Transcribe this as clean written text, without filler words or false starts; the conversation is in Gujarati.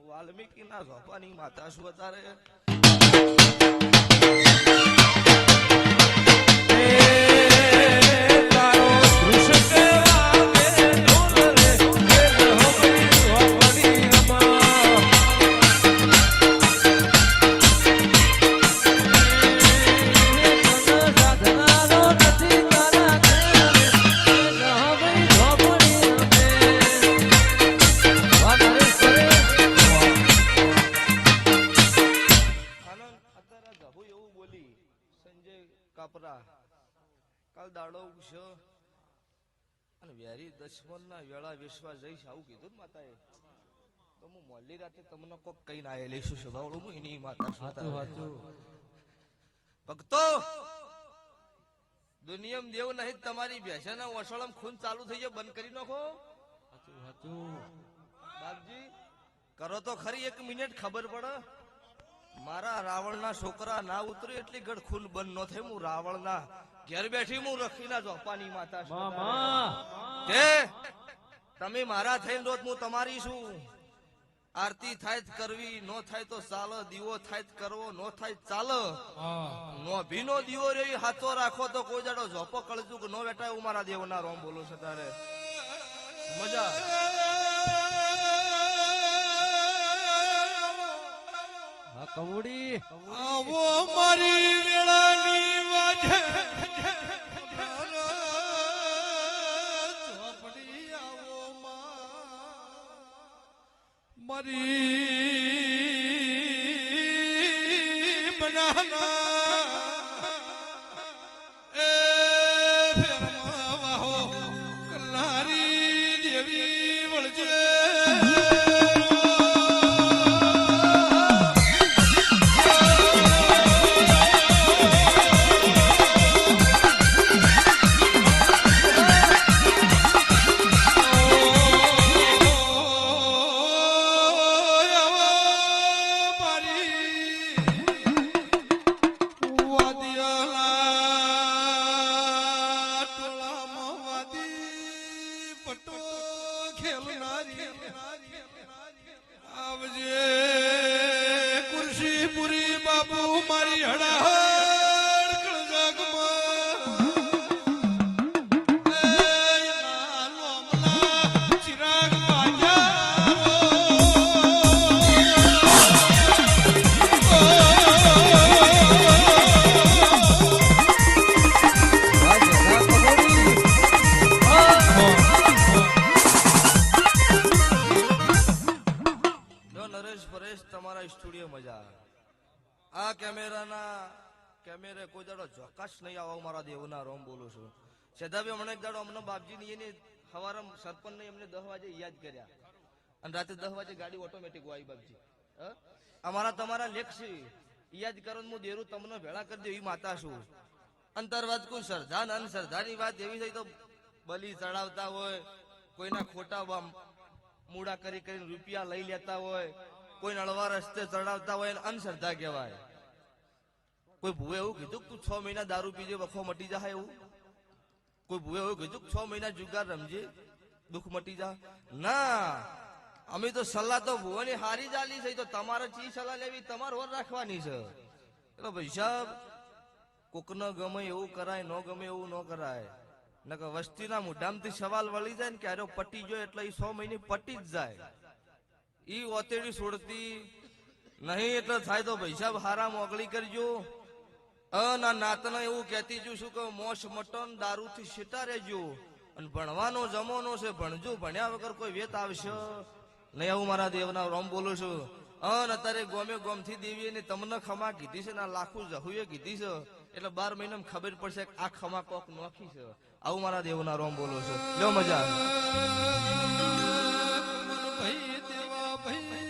વાલ્મીકી ના ઝોપાની માતા શું તારે કાલ દાડો ઉગશો અને વેરી દશમન ના વેળા વિશ્વાસ જઈશ આવું કીધું ને માતાએ તો હું મોલી રાતે તમને કોક કઈ ના લઈશું સભાવડું હું એની માતા ભક્તો દુનિયમ દેવ નહીં તમારી ભેંસાના વસળમ ખૂન ચાલુ થઈ જાય બંધ કરી નાખો બાપજી કરો તો ખરી 1 મિનિટ ખબર પડે મારા રાવણ ના છોકરા ના ઉતરે એટલી ગઢ ખૂન બંધ ન થાય હું રાવણ ના ઘેર બેઠી હું રખીના ઝોપાની માતા કે તમે મારા થઈને રોજ હું તમારી છું આરતી થાય કરવી નો થાય તો ચાલો દીવો થાય કરવો નો થાય ચાલો નો ભીનો દીવો રે હાથો રાખો તો કોઈ જાડો ઝોપો કળજુક નો બેઠા એવું મારા દેવના રોમ બોલું છે તારે મજા કમુડી આવો મારી વેળાની વાજે ચોપડી આવો મારી બનાના એ ફેરમાં વાહો કલ્લારી દેવી વળજે કેમેરે કોઈ દાડો ચોક્કસ નહીં આવો મારા દેવના રોમ બોલું છું સેદાભાઈ હમણાં એક દાડો અમને બાપજી ની એને સવારે સરપંચ ને એમને 10 વાગે યાદ કર્યા અને રાતે 10 વાગે ગાડી ઓટોમેટિક આવી બાપજી અમારા તમારા લેખ છે યાદ કરો હું દેરું તમને ભેળા કરી દે એવી માતા છું અંતરવાદ કોઈ સરદાન અને સરદારની વાત એવી થઈ તો બલી ચડાવતા હોય કોઈના ખોટા મૂડા કરી કરીને રૂપિયા લઈ લેતા હોય કોઈ નળવા રસ્તે ચડાવતા હોય અનશ્રદ્ધા કહેવાય કોઈ ભૂએ એવું કીધું તું 6 મહિના દારૂ પીજે વખો મટી જાય એવું કોઈ ભૂએ એવું કીધું 6 મહિના જુગાર રમજે દુઃખ મટી જાય ના અમે તો સલાહ તો ભુવાની હારી ચાલી છે તો તમારે ચી સલાહ લેવી તમારે ઓર રાખવાની છે એટલે ભાઈ સાહેબ કોક ન ગમે એવું કરાય ન ગમે એવું ન કરાય નકર વસ્તીના મોઢામાંથી સવાલ વળી જાય ને કે આરો પટી ગયો એટલે એ 100 મહિને પટી જ જાય ઈ ઓતેડી છોડતી નહીં એટલે થાય તો ભાઈ સાહેબ હારા મોગળી કરજો ના નાતના એવું કહેતી છું શું કે મોસ મટન દારૂ થી શેટા રહેજો અને ભણવાનો જમાનો છે ભણજો ભણ્યા વગર કોઈ વેત આવશે નહીં આવું મારા દેવના રોમ બોલું છું અત્યારે ગોમે ગોમ થી દેવીએ તમને ખમા કીધી છે ને લાખું જહુએ કીધી છે એટલે 12 મહિનામાં ખબર પડશે કે આ ખમા કોક નોખી છે આવું મારા દેવના રોમ બોલું છું લો મજા ભાઈ દેવા ભાઈ